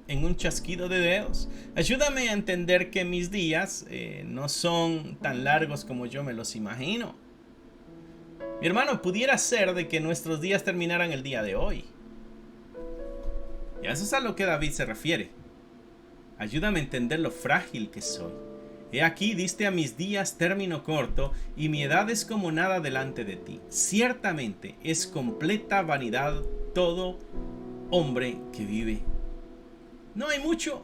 en un chasquido de dedos. Ayúdame a entender que mis días no son tan largos como yo me los imagino. Mi hermano, pudiera ser de que nuestros días terminaran el día de hoy. Y eso es a lo que David se refiere. Ayúdame a entender lo frágil que soy. He aquí diste a mis días término corto, y mi edad es como nada delante de ti. Ciertamente es completa vanidad todo hombre que vive. No hay mucho.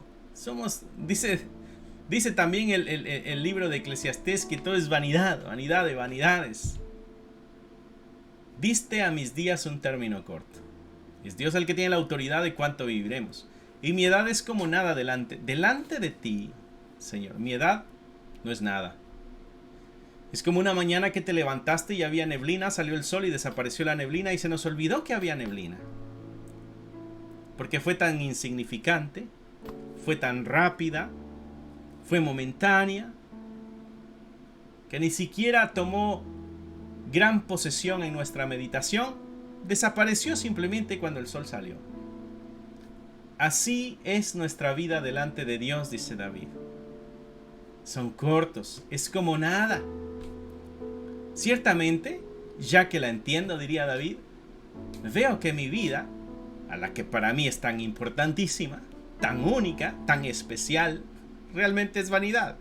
Dice también el libro de Eclesiastés que todo es vanidad, vanidad de vanidades. Diste a mis días un término corto. Es Dios el que tiene la autoridad de cuánto viviremos. Y mi edad es como nada delante de ti, Señor. Mi edad no es nada. Es como una mañana que te levantaste y había neblina, salió el sol y desapareció la neblina y se nos olvidó que había neblina. Porque fue tan insignificante, fue tan rápida, fue momentánea, que ni siquiera tomó gran posesión en nuestra meditación, desapareció simplemente cuando el sol salió. Así es nuestra vida delante de Dios, dice David. Son cortos, es como nada. Ciertamente, ya que la entiendo, diría David, veo que mi vida, a la que para mí es tan importantísima, tan única, tan especial, realmente es vanidad.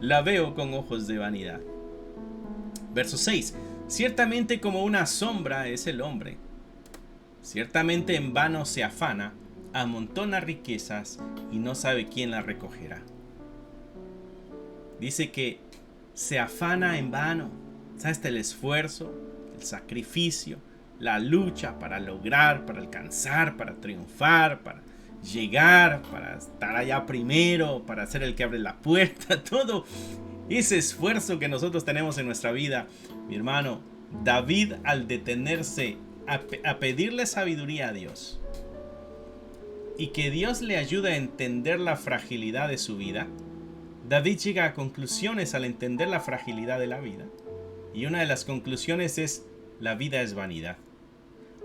La veo con ojos de vanidad. Verso 6. Ciertamente como una sombra es el hombre. Ciertamente en vano se afana, amontona riquezas y no sabe quién las recogerá. Dice que se afana en vano. ¿Sabes? El esfuerzo, el sacrificio, la lucha para lograr, para alcanzar, para triunfar, para llegar, para estar allá primero, para ser el que abre la puerta, todo ese esfuerzo que nosotros tenemos en nuestra vida, mi hermano. David, al detenerse a pedirle sabiduría a Dios y que Dios le ayude a entender la fragilidad de su vida, David llega a conclusiones al entender la fragilidad de la vida. Y una de las conclusiones es: la vida es vanidad.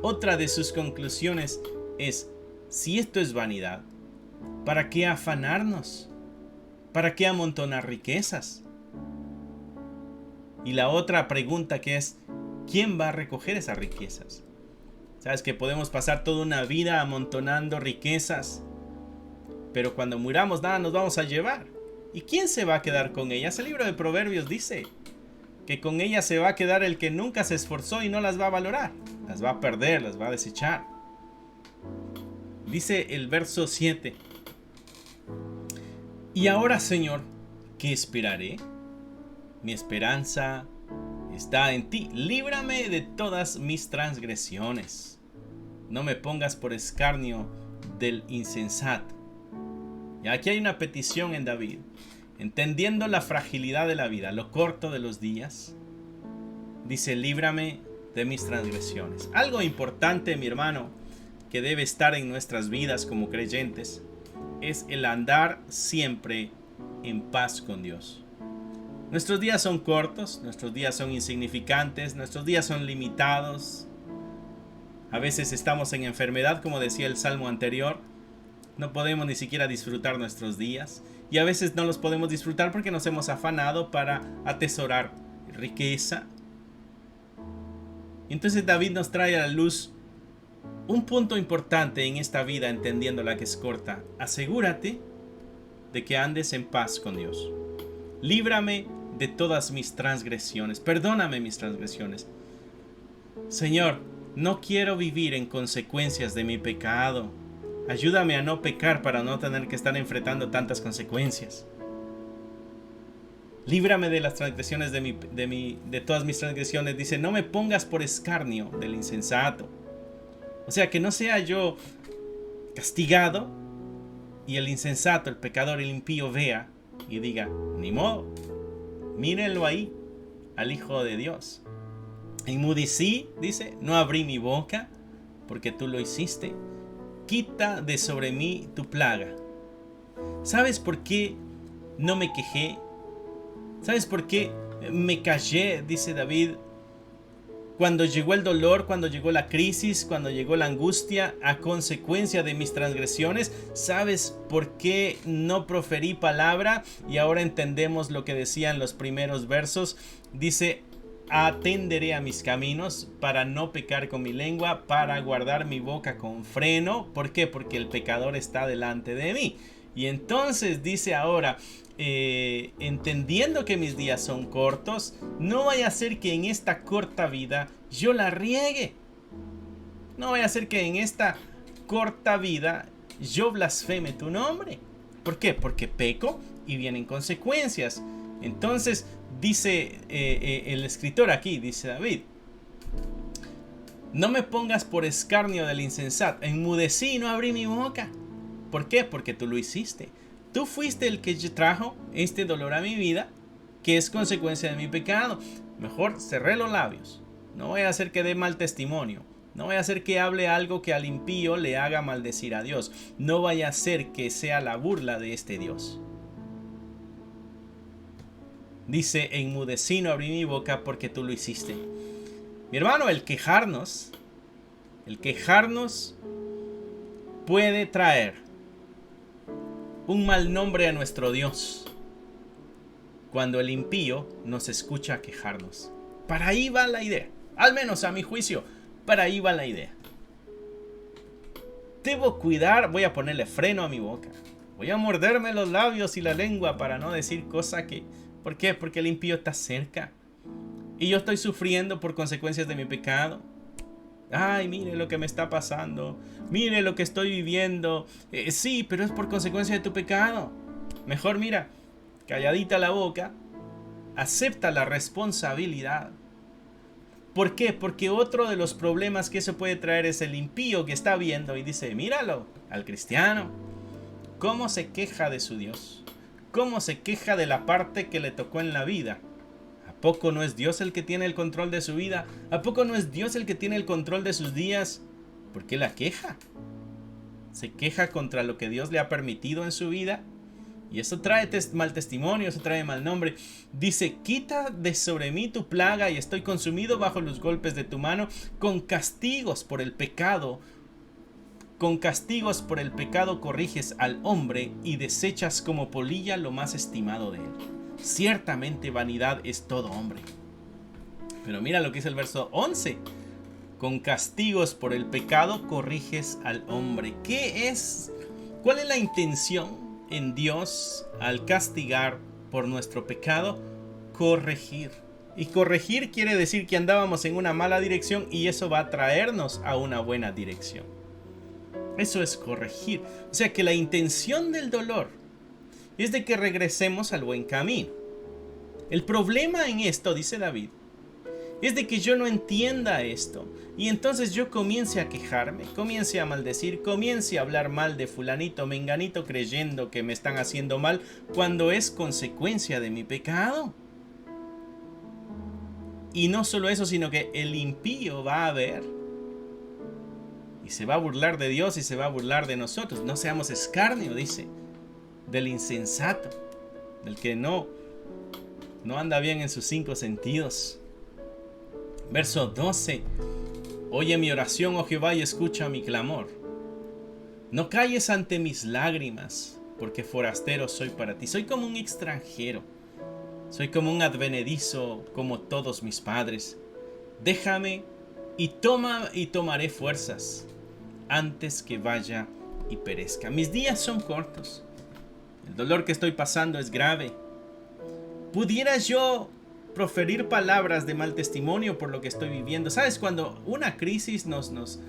Otra de sus conclusiones es: si esto es vanidad, ¿para qué afanarnos? ¿Para qué amontonar riquezas? Y la otra pregunta que es: ¿quién va a recoger esas riquezas? Sabes que podemos pasar toda una vida amontonando riquezas, pero cuando muramos nada nos vamos a llevar. ¿Y quién se va a quedar con ellas? El libro de Proverbios dice que con ellas se va a quedar el que nunca se esforzó y no las va a valorar. Las va a perder, las va a desechar. Dice el verso 7. Y ahora, Señor, ¿qué esperaré? Mi esperanza está en ti. Líbrame de todas mis transgresiones. No me pongas por escarnio del insensato. Y aquí hay una petición en David. Entendiendo la fragilidad de la vida, lo corto de los días, dice: líbrame de mis transgresiones. Algo importante, mi hermano, que debe estar en nuestras vidas como creyentes, es el andar siempre en paz con Dios. Nuestros días son cortos, nuestros días son insignificantes, nuestros días son limitados. A veces estamos en enfermedad, como decía el salmo anterior. No podemos ni siquiera disfrutar nuestros días. Y a veces no los podemos disfrutar porque nos hemos afanado para atesorar riqueza. Entonces David nos trae a la luz un punto importante en esta vida, entendiendo la que es corta. Asegúrate de que andes en paz con Dios. Líbrame de todas mis transgresiones. Perdóname mis transgresiones. Señor, no quiero vivir en consecuencias de mi pecado. Ayúdame a no pecar para no tener que estar enfrentando tantas consecuencias. Líbrame de las transgresiones de todas mis transgresiones. Dice: no me pongas por escarnio del insensato. O sea, que no sea yo castigado y el insensato, el pecador, el impío vea y diga: ni modo, mírenlo ahí, al Hijo de Dios. Enmudecí, dice, no abrí mi boca porque tú lo hiciste. Quita de sobre mí tu plaga. ¿Sabes por qué no me quejé? ¿Sabes por qué me callé? Dice David. Cuando llegó el dolor, cuando llegó la crisis, cuando llegó la angustia a consecuencia de mis transgresiones, ¿sabes por qué no proferí palabra? Y ahora entendemos lo que decían los primeros versos. Dice: Atenderé a mis caminos para no pecar con mi lengua, para guardar mi boca con freno. ¿Por qué? Porque el pecador está delante de mí. Y entonces dice ahora, entendiendo que mis días son cortos, no vaya a ser que en esta corta vida yo la riegue. No vaya a ser que en esta corta vida yo blasfeme tu nombre. ¿Por qué? Porque peco y vienen consecuencias. Entonces dice el escritor aquí, dice David, no me pongas por escarnio del insensato, enmudecí y no abrí mi boca. ¿Por qué? Porque tú lo hiciste. Tú fuiste el que trajo este dolor a mi vida, que es consecuencia de mi pecado. Mejor cerré los labios. No voy a hacer que dé mal testimonio. No vaya a ser que hable algo que al impío le haga maldecir a Dios. No vaya a ser que sea la burla de este Dios. Dice, enmudecí, no abrí mi boca porque tú lo hiciste. Mi hermano, el quejarnos puede traer un mal nombre a nuestro Dios cuando el impío nos escucha quejarnos. Para ahí va la idea. Al menos a mi juicio, para ahí va la idea. Debo cuidar, voy a ponerle freno a mi boca. Voy a morderme los labios y la lengua para no decir cosas que... ¿Por qué? Porque el impío está cerca. Y yo estoy sufriendo por consecuencias de mi pecado. Ay, mire lo que me está pasando. Mire lo que estoy viviendo. Sí, pero es por consecuencia de tu pecado. Mejor mira, calladita la boca. Acepta la responsabilidad. ¿Por qué? Porque otro de los problemas que eso puede traer es el impío que está viendo y dice, míralo, al cristiano, cómo se queja de su Dios. Cómo se queja de la parte que le tocó en la vida. ¿A poco no es Dios el que tiene el control de su vida? ¿A poco no es Dios el que tiene el control de sus días? ¿Por qué la queja? ¿Se queja contra lo que Dios le ha permitido en su vida? Y eso trae mal testimonio, eso trae mal nombre. Dice, quita de sobre mí tu plaga y estoy consumido bajo los golpes de tu mano, con castigos por el pecado. Con castigos por el pecado corriges al hombre y desechas como polilla lo más estimado de él. Ciertamente vanidad es todo hombre. Pero mira lo que dice el verso 11. Con castigos por el pecado corriges al hombre. ¿Qué es? ¿Cuál es la intención en Dios al castigar por nuestro pecado? Corregir. Y corregir quiere decir que andábamos en una mala dirección y eso va a traernos a una buena dirección. Eso es corregir. O sea que la intención del dolor es de que regresemos al buen camino. El problema en esto, dice David, es de que yo no entienda esto. Y entonces yo comience a quejarme, comience a maldecir, comience a hablar mal de fulanito, menganito, creyendo que me están haciendo mal cuando es consecuencia de mi pecado. Y no solo eso, sino que el impío va a ver y se va a burlar de Dios y se va a burlar de nosotros. No seamos escarnio, dice, del insensato, del que no anda bien en sus 5 sentidos. Verso 12. Oye mi oración, oh Jehová, y escucha mi clamor. No calles ante mis lágrimas, porque forastero soy para ti. Soy como un extranjero. Soy como un advenedizo, como todos mis padres. Déjame y tomaré fuerzas antes que vaya y perezca. Mis días son cortos. El dolor que estoy pasando es grave. ¿Pudiera yo proferir palabras de mal testimonio por lo que estoy viviendo? ¿Sabes? Cuando una crisis nos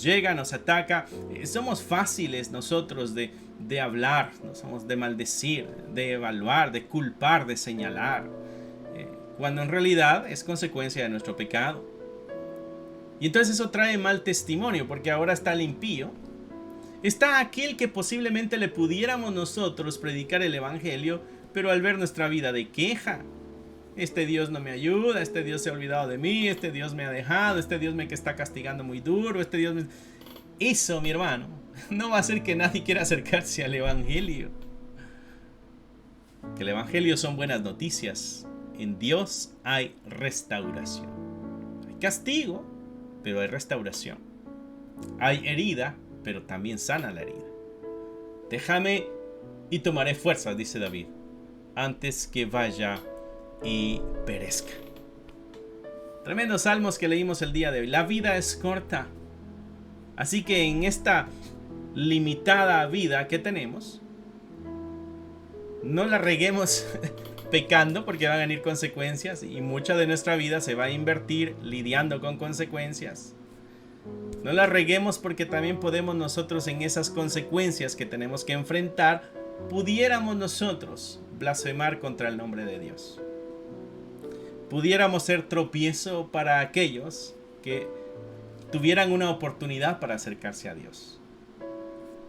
llega, nos ataca, somos fáciles nosotros de hablar, no somos de maldecir, de evaluar, de culpar, de señalar, cuando en realidad es consecuencia de nuestro pecado. Y entonces eso trae mal testimonio, porque ahora está el impío. Está aquel que posiblemente le pudiéramos nosotros predicar el evangelio, pero al ver nuestra vida de queja, este Dios no me ayuda, este Dios se ha olvidado de mí, este Dios me ha dejado, este Dios me está castigando muy duro, este Dios me... Eso, mi hermano, no va a hacer que nadie quiera acercarse al evangelio. Que el evangelio son buenas noticias. En Dios hay restauración. Hay castigo, pero hay restauración. Hay herida, pero también sana la herida. Déjame y tomaré fuerzas, dice David, antes que vaya y perezca. Tremendos salmos que leímos el día de hoy. La vida es corta. Así que en esta limitada vida que tenemos, no la reguemos pecando, porque van a venir consecuencias y mucha de nuestra vida se va a invertir lidiando con consecuencias. No la reguemos porque también podemos nosotros, en esas consecuencias que tenemos que enfrentar, pudiéramos nosotros blasfemar contra el nombre de Dios. Pudiéramos ser tropiezo para aquellos que tuvieran una oportunidad para acercarse a Dios.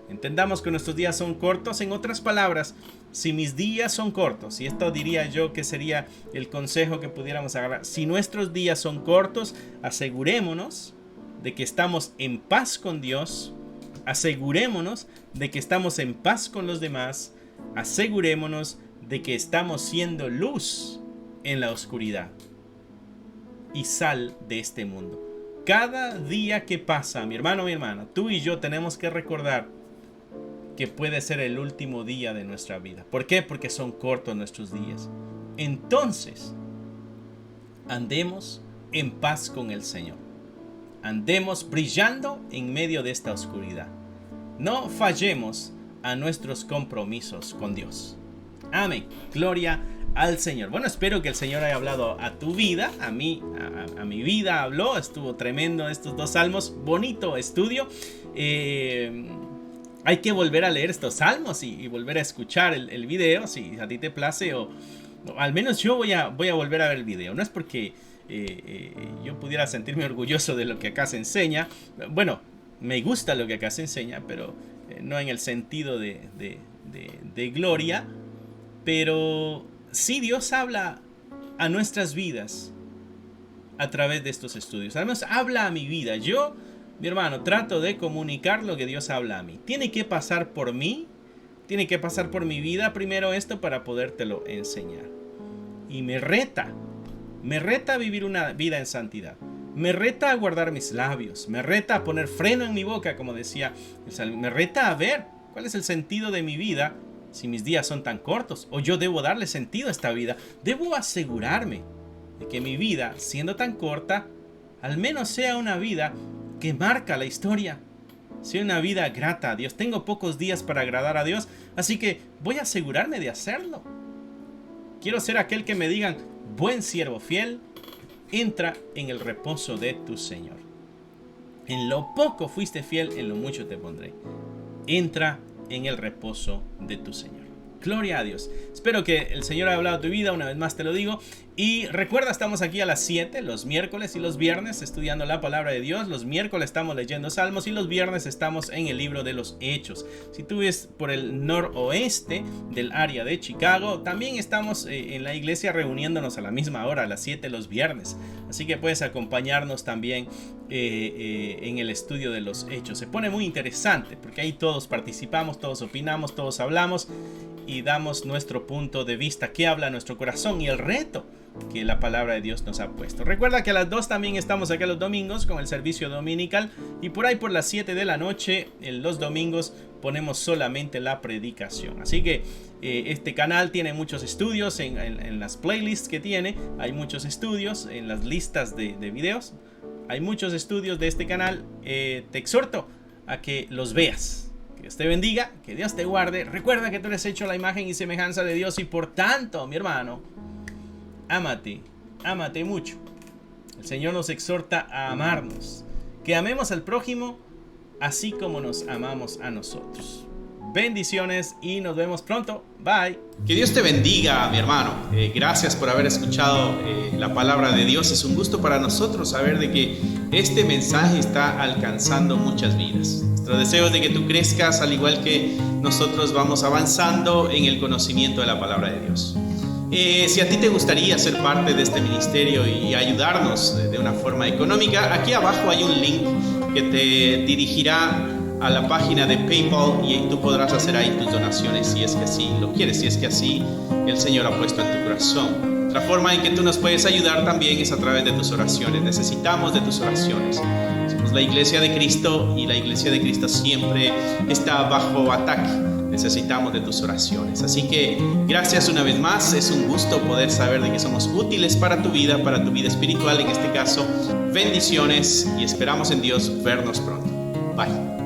Entendamos que nuestros días son cortos. En otras palabras, si mis días son cortos, y esto diría yo que sería el consejo que pudiéramos agarrar, si nuestros días son cortos, asegurémonos de que estamos en paz con Dios, asegurémonos de que estamos en paz con los demás, asegurémonos de que estamos siendo luz en la oscuridad y sal de este mundo. Cada día que pasa, mi hermano, mi hermana, tú y yo tenemos que recordar que puede ser el último día de nuestra vida. ¿Por qué? Porque son cortos nuestros días. Entonces, andemos en paz con el Señor. Andemos brillando en medio de esta oscuridad. No fallemos a nuestros compromisos con Dios. Amén. Gloria al Señor. Bueno, espero que el Señor haya hablado a tu vida, a mi vida habló. Estuvo tremendo estos dos salmos. Bonito estudio. Hay que volver a leer estos salmos y volver a escuchar el video, si a ti te place, o al menos yo voy a volver a ver el video. No es porque yo pudiera sentirme orgulloso de lo que acá se enseña. Bueno, me gusta lo que acá se enseña, pero no en el sentido de gloria. Pero sí, Dios habla a nuestras vidas a través de estos estudios. Además, habla a mi vida. Yo, mi hermano, trato de comunicar lo que Dios habla a mí. Tiene que pasar por mí, tiene que pasar por mi vida primero esto para podértelo enseñar. Y me reta a vivir una vida en santidad. Me reta a guardar mis labios. Me reta a poner freno en mi boca, como decía el Salmo. Me reta a ver cuál es el sentido de mi vida si mis días son tan cortos. O yo debo darle sentido a esta vida. Debo asegurarme de que mi vida, siendo tan corta, al menos sea una vida que marca la historia, sea una vida grata a Dios. Tengo pocos días para agradar a Dios, así que voy a asegurarme de hacerlo. Quiero ser aquel que me digan: buen siervo fiel, entra en el reposo de tu Señor. En lo poco fuiste fiel, en lo mucho te pondré. Entra en el reposo de tu Señor. Gloria a Dios. Espero que el Señor haya hablado a tu vida. Una vez más te lo digo. Y recuerda, estamos aquí a las 7, los miércoles y los viernes, estudiando la palabra de Dios. Los miércoles estamos leyendo salmos y los viernes estamos en el libro de los Hechos. Si tú ves por el noroeste del área de Chicago, también estamos en la iglesia reuniéndonos a la misma hora, a las 7 los viernes. Así que puedes acompañarnos también en el estudio de los Hechos. Se pone muy interesante porque ahí todos participamos, todos opinamos, todos hablamos y damos nuestro punto de vista, qué habla nuestro corazón y el reto que la palabra de Dios nos ha puesto. Recuerda que a las 2 también estamos acá los domingos con el servicio dominical, y por ahí por las 7 de la noche los domingos ponemos solamente la predicación. Así que este canal tiene muchos estudios en las playlists que tiene. Hay muchos estudios en las listas de videos. Hay muchos estudios de este canal. Te exhorto a que los veas. Que Dios te bendiga, que Dios te guarde. Recuerda que tú eres hecho a la imagen y semejanza de Dios, y por tanto, mi hermano, ámate mucho. El Señor nos exhorta a amarnos, que amemos al prójimo así como nos amamos a nosotros. Bendiciones y nos vemos pronto. Bye. Que Dios te bendiga, mi hermano. Gracias por haber escuchado la palabra de Dios. Es un gusto para nosotros saber de que este mensaje está alcanzando muchas vidas. Nuestro deseo es de que tú crezcas al igual que nosotros vamos avanzando en el conocimiento de la palabra de Dios. Si a ti te gustaría ser parte de este ministerio y ayudarnos de una forma económica, aquí abajo hay un link que te dirigirá a la página de PayPal y tú podrás hacer ahí tus donaciones si es que así lo quieres, si es que así el Señor ha puesto en tu corazón. Otra forma en que tú nos puedes ayudar también es a través de tus oraciones. Necesitamos de tus oraciones. Somos la Iglesia de Cristo y la Iglesia de Cristo siempre está bajo ataque necesitamos de tus oraciones. Así que gracias una vez más. Es un gusto poder saber de que somos útiles para tu vida espiritual en este caso. Bendiciones y esperamos en Dios vernos pronto. Bye.